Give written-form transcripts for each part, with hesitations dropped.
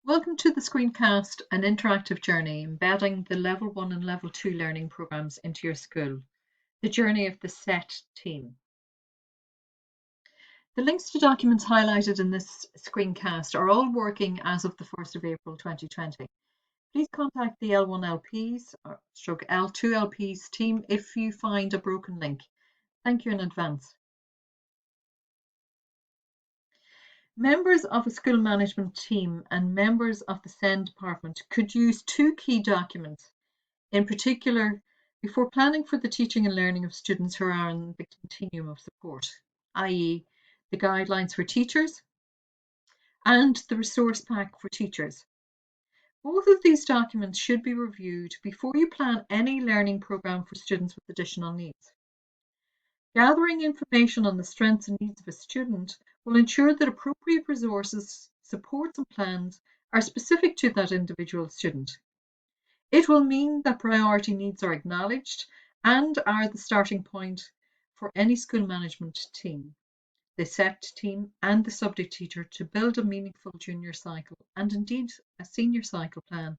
Welcome to the Screencast, an interactive journey embedding the Level 1 and Level 2 learning programs into your school, the journey of the SET team. The links to documents highlighted in this screencast are all working as of the 1st of April 2020. Please contact the L1LPs or L2LPs team if you find a broken link. Thank you in advance. Members of a school management team and members of the SEND department could use two key documents, in particular, before planning for the teaching and learning of students who are on the continuum of support, i.e. the guidelines for teachers and the resource pack for teachers. Both of these documents should be reviewed before you plan any learning programme for students with additional needs. Gathering information on the strengths and needs of a student will ensure that appropriate resources, supports and plans are specific to that individual student. It will mean that priority needs are acknowledged and are the starting point for any school management team, the SET team and the subject teacher to build a meaningful junior cycle and indeed a senior cycle plan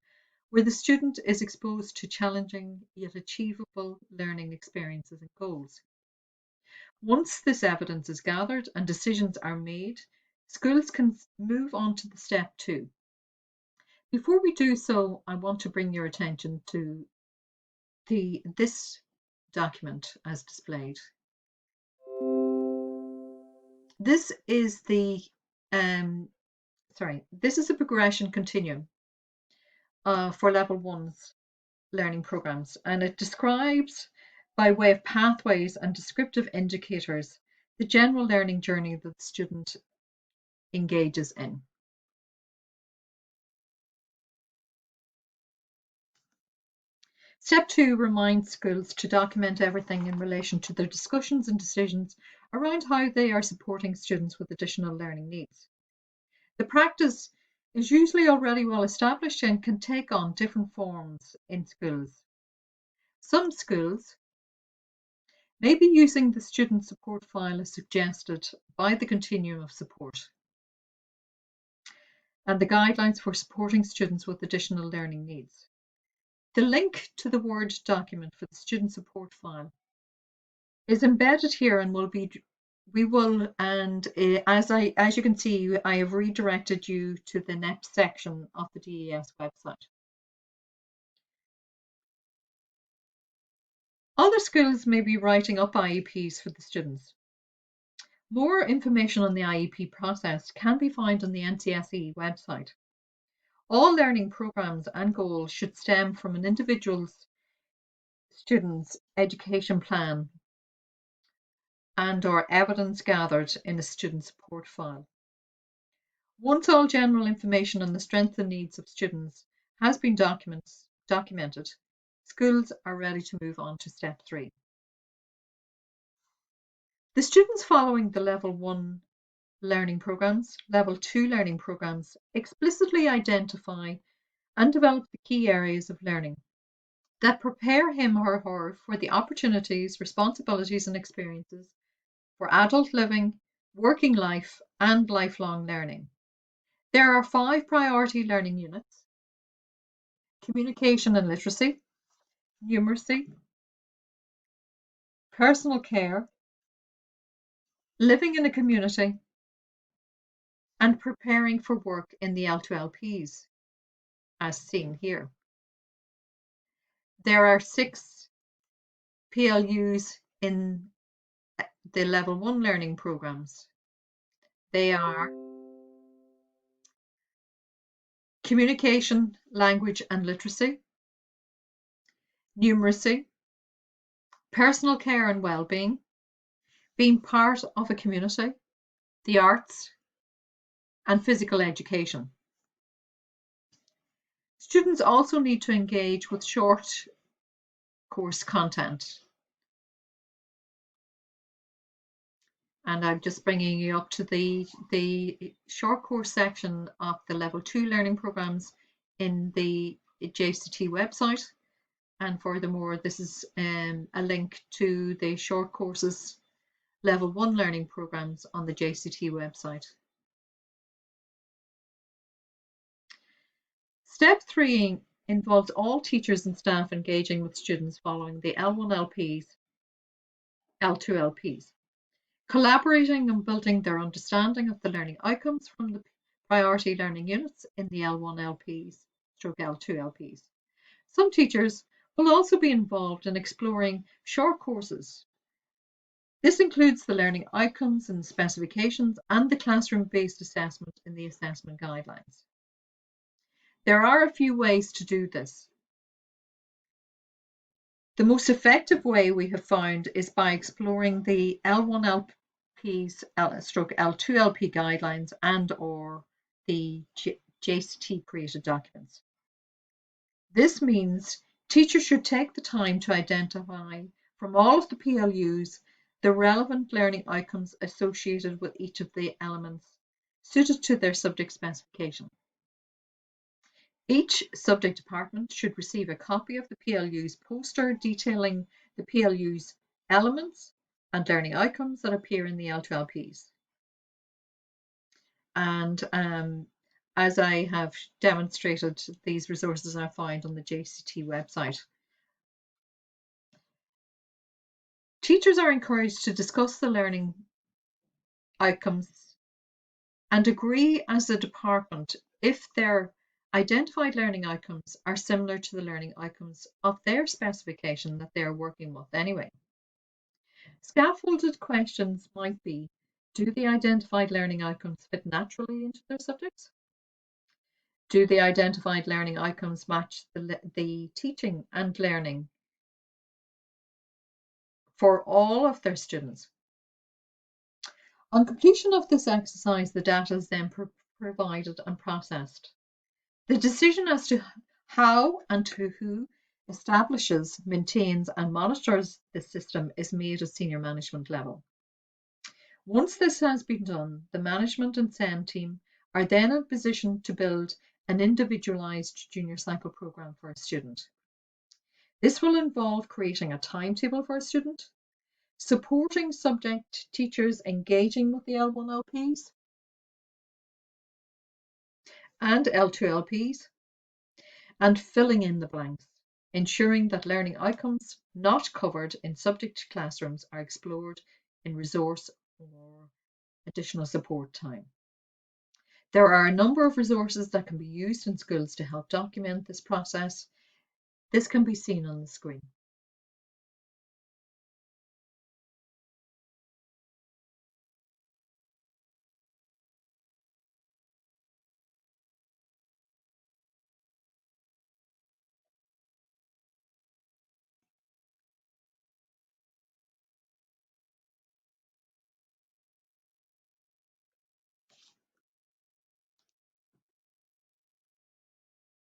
where the student is exposed to challenging yet achievable learning experiences and goals. Once this evidence is gathered and decisions are made, schools can move on to the step 2. Before we do so, I want to bring your attention to this document as displayed. This is a progression continuum for level 1's learning programs, and it describes by way of pathways and descriptive indicators the general learning journey that the student engages in. Step 2 reminds schools to document everything in relation to their discussions and decisions around how they are supporting students with additional learning needs. The practice is usually already well established and can take on different forms in schools. Some schools may be using the student support file as suggested by the continuum of support and the guidelines for supporting students with additional learning needs. The link to the Word document for the student support file is embedded here and as you can see, I have redirected you to the next section of the DES website. Other schools may be writing up IEPs for the students. More information on the IEP process can be found on the NCSE website. All learning programs and goals should stem from an individual student's education plan and/or evidence gathered in a student support file. Once all general information on the strengths and needs of students has been documented, schools are ready to move on to step 3. The students following the Level 1 learning programs, Level 2 learning programs explicitly identify and develop the key areas of learning that prepare him or her for the opportunities, responsibilities and experiences for adult living, working life and lifelong learning. There are 5 priority learning units: communication and literacy, numeracy, personal care, living in a community, and preparing for work in the L2LPs, as seen here. There are 6 PLUs in the Level 1 learning programs. They are communication, language and literacy, numeracy, personal care and well-being, being part of a community, the arts, and physical education. Students also need to engage with short course content. And I'm just bringing you up to the short course section of the Level 2 learning programs in the JCT website. And furthermore, this is a link to the short courses Level 1 learning programs on the JCT website. Step 3 involves all teachers and staff engaging with students following the L1LPs, L2LPs, collaborating and building their understanding of the learning outcomes from the priority learning units in the L1LPs, L2LPs. Some teachers will also be involved in exploring short courses. This includes the learning outcomes and specifications and the classroom-based assessment in the assessment guidelines. There are a few ways to do this. The most effective way we have found is by exploring the L1LPs, L2LP guidelines and or the JCT created documents. This means teachers should take the time to identify from all of the PLUs the relevant learning outcomes associated with each of the elements suited to their subject specification. Each subject department should receive a copy of the PLU's poster detailing the PLU's elements and learning outcomes that appear in the L2LPs. And as I have demonstrated, these resources are found on the JCT website. Teachers are encouraged to discuss the learning outcomes and agree as a department if their identified learning outcomes are similar to the learning outcomes of their specification that they're working with anyway. Scaffolded questions might be, do the identified learning outcomes fit naturally into their subjects? Do the identified learning outcomes match the teaching and learning for all of their students? On completion of this exercise, the data is then provided and processed. The decision as to how and to who establishes, maintains and monitors the system is made at senior management level. Once this has been done, the management and SEND team are then in a position to build an individualised junior cycle programme for a student. This will involve creating a timetable for a student, supporting subject teachers engaging with the L1LPs and L2LPs, and filling in the blanks, ensuring that learning outcomes not covered in subject classrooms are explored in resource or additional support time. There are a number of resources that can be used in schools to help document this process. This can be seen on the screen.